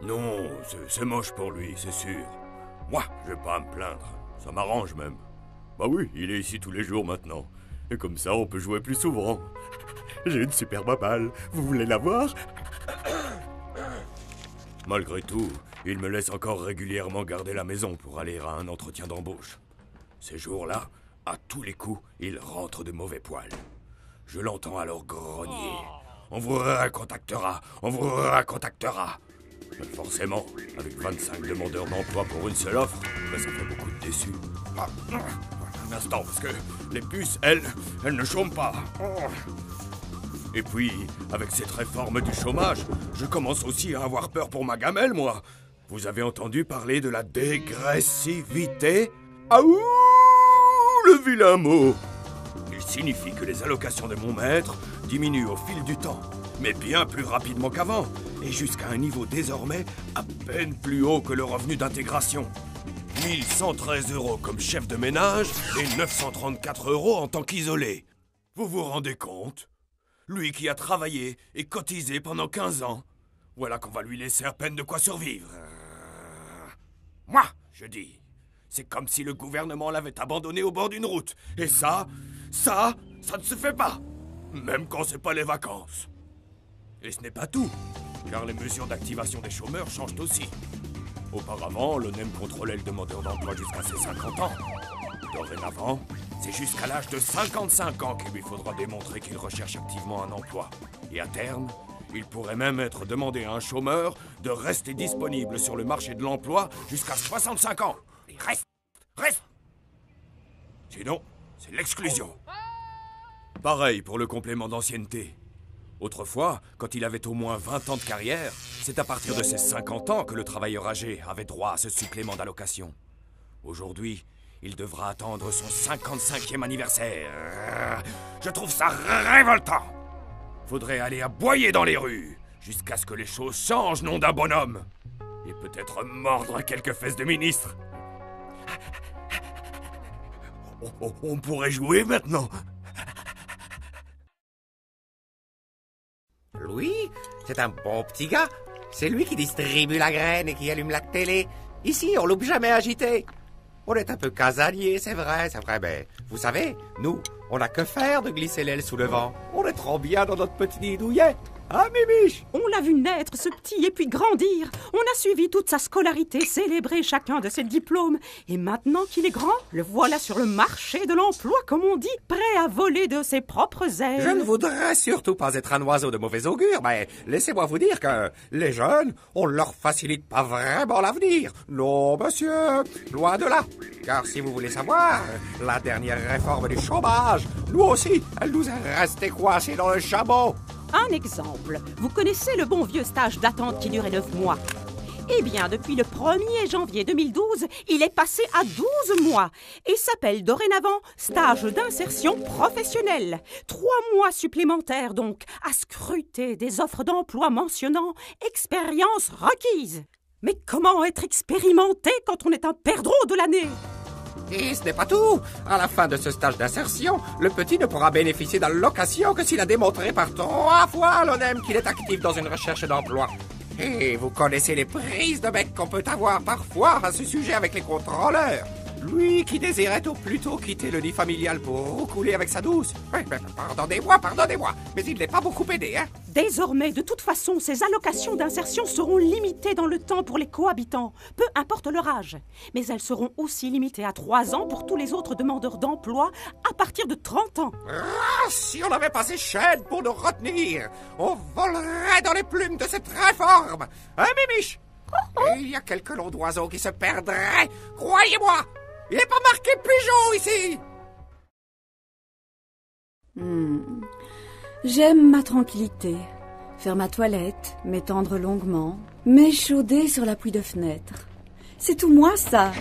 Non, c'est moche pour lui, c'est sûr. Moi, je vais pas me plaindre. Ça m'arrange même. Bah oui, il est ici tous les jours maintenant. Et comme ça, on peut jouer plus souvent. J'ai une superbe balle. Vous voulez la voir? Malgré tout, il me laisse encore régulièrement garder la maison pour aller à un entretien d'embauche. Ces jours-là, à tous les coups, il rentre de mauvais poil. Je l'entends alors grogner. On vous recontactera, on vous recontactera. Mais forcément, avec 25 demandeurs d'emploi pour une seule offre, ça fait beaucoup de déçus. Un instant, parce que les puces, elles ne chôment pas. Et puis, avec cette réforme du chômage, je commence aussi à avoir peur pour ma gamelle, moi. Vous avez entendu parler de la dégressivité? Ah ouh, le vilain mot! Il signifie que les allocations de mon maître diminuent au fil du temps, mais bien plus rapidement qu'avant, et jusqu'à un niveau désormais à peine plus haut que le revenu d'intégration. 1113 € comme chef de ménage et 934 € en tant qu'isolé. Vous vous rendez compte? Lui qui a travaillé et cotisé pendant 15 ans, voilà qu'on va lui laisser à peine de quoi survivre. Moi, je dis, c'est comme si le gouvernement l'avait abandonné au bord d'une route. Et ça ne se fait pas. Même quand c'est pas les vacances. Et ce n'est pas tout, car les mesures d'activation des chômeurs changent aussi. Auparavant, l'ONEM contrôlait le demandeur d'emploi jusqu'à ses 50 ans. Dorénavant, c'est jusqu'à l'âge de 55 ans qu'il lui faudra démontrer qu'il recherche activement un emploi. Et à terme, il pourrait même être demandé à un chômeur de rester disponible sur le marché de l'emploi jusqu'à 65 ans. Et reste. Sinon, c'est l'exclusion. Pareil pour le complément d'ancienneté. Autrefois, quand il avait au moins 20 ans de carrière, c'est à partir de ses 50 ans que le travailleur âgé avait droit à ce supplément d'allocation. Aujourd'hui, il devra attendre son 55e anniversaire. Je trouve ça révoltant. Faudrait aller aboyer dans les rues, jusqu'à ce que les choses changent, nom d'un bonhomme. Et peut-être mordre quelques fesses de ministre. On pourrait jouer maintenant. Louis, c'est un bon petit gars. C'est lui qui distribue la graine et qui allume la télé. Ici, on loupe jamais agité. On est un peu casanier, c'est vrai, mais vous savez, nous, on n'a que faire de glisser l'aile sous le vent. On est trop bien dans notre petit nid douillet. Hein, Mimiche? On l'a vu naître, ce petit, et puis grandir. On a suivi toute sa scolarité, célébré chacun de ses diplômes. Et maintenant qu'il est grand, le voilà sur le marché de l'emploi, comme on dit, prêt à voler de ses propres ailes. Je ne voudrais surtout pas être un oiseau de mauvais augure, mais laissez-moi vous dire que les jeunes, on leur facilite pas vraiment l'avenir. Non, monsieur, loin de là. Car si vous voulez savoir, la dernière réforme du chômage, nous aussi, elle nous est restée coincée dans le chameau. Un exemple. Vous connaissez le bon vieux stage d'attente qui durait 9 mois? Eh bien, depuis le 1er janvier 2012, il est passé à 12 mois et s'appelle dorénavant stage d'insertion professionnelle. 3 mois supplémentaires donc, à scruter des offres d'emploi mentionnant expérience requise. Mais comment être expérimenté quand on est un perdreau de l'année? Et ce n'est pas tout. À la fin de ce stage d'insertion, le petit ne pourra bénéficier d'allocation que s'il a démontré par 3 fois à l'ONEM qu'il est actif dans une recherche d'emploi. Et vous connaissez les prises de bec qu'on peut avoir parfois à ce sujet avec les contrôleurs. Lui qui désirait au plus tôt quitter le nid familial pour roucouler avec sa douce. Pardonnez-moi, mais il n'est pas beaucoup aidé, hein. Désormais, de toute façon, ces allocations d'insertion seront limitées dans le temps pour les cohabitants, peu importe leur âge. Mais elles seront aussi limitées à 3 ans pour tous les autres demandeurs d'emploi à partir de 30 ans. Ah, si on n'avait pas ces chaînes pour nous retenir, on volerait dans les plumes de cette réforme. Hein, Mimiche? Et il y a quelques lots d'oiseaux qui se perdraient, croyez-moi. Il n'est pas marqué pigeon ici. J'aime ma tranquillité. Faire ma toilette, m'étendre longuement, m'échauder sur l'appui de fenêtre. C'est tout moi, ça.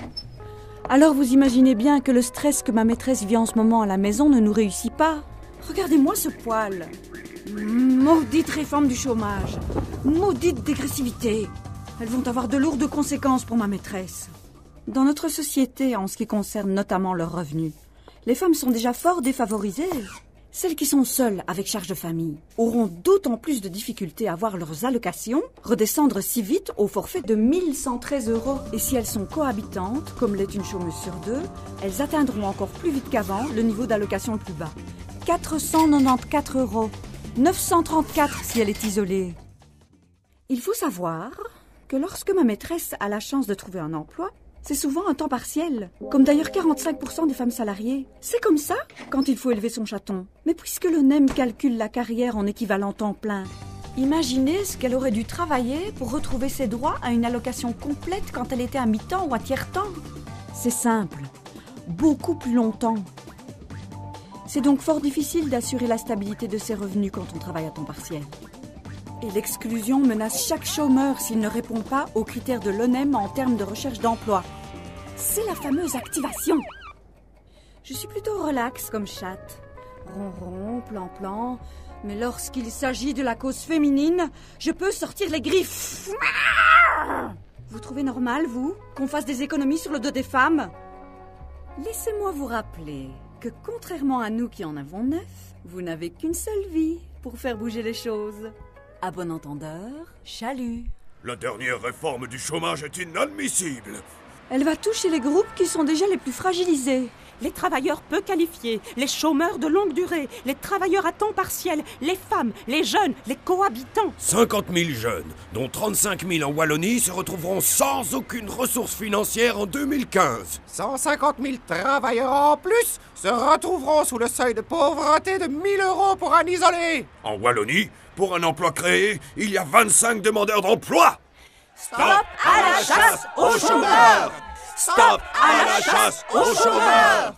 Alors vous imaginez bien que le stress que ma maîtresse vit en ce moment à la maison ne nous réussit pas. Regardez-moi ce poil. Maudite réforme du chômage. Maudite dégressivité. Elles vont avoir de lourdes conséquences pour ma maîtresse. Dans notre société, en ce qui concerne notamment leurs revenus, les femmes sont déjà fort défavorisées. Celles qui sont seules avec charge de famille auront d'autant plus de difficultés à voir leurs allocations redescendre si vite au forfait de 1113 €. Et si elles sont cohabitantes, comme l'est une chômeuse sur 2, elles atteindront encore plus vite qu'avant le niveau d'allocation le plus bas. 494 €, 934 si elle est isolée. Il faut savoir que lorsque ma maîtresse a la chance de trouver un emploi, c'est souvent un temps partiel, comme d'ailleurs 45% des femmes salariées. C'est comme ça quand il faut élever son chaton. Mais puisque le NEM calcule la carrière en équivalent temps plein, imaginez ce qu'elle aurait dû travailler pour retrouver ses droits à une allocation complète quand elle était à mi-temps ou à tiers-temps. C'est simple, beaucoup plus longtemps. C'est donc fort difficile d'assurer la stabilité de ses revenus quand on travaille à temps partiel. Et l'exclusion menace chaque chômeur s'il ne répond pas aux critères de l'ONEM en termes de recherche d'emploi. C'est la fameuse activation. Je suis plutôt relax comme chatte. Ronron, plan-plan. Mais lorsqu'il s'agit de la cause féminine, je peux sortir les griffes. Vous trouvez normal, vous, qu'on fasse des économies sur le dos des femmes? Laissez-moi vous rappeler que contrairement à nous qui en avons 9, vous n'avez qu'une seule vie pour faire bouger les choses. À bon entendeur, chalut. La dernière réforme du chômage est inadmissible. Elle va toucher les groupes qui sont déjà les plus fragilisés. Les travailleurs peu qualifiés, les chômeurs de longue durée, les travailleurs à temps partiel, les femmes, les jeunes, les cohabitants. 50 000 jeunes, dont 35 000 en Wallonie, se retrouveront sans aucune ressource financière en 2015. 150 000 travailleurs en plus se retrouveront sous le seuil de pauvreté de 1 000 € pour un isolé. En Wallonie, pour un emploi créé, il y a 25 demandeurs d'emploi. Stop à la chasse aux chômeurs! Stop à la chasse aux chômeurs!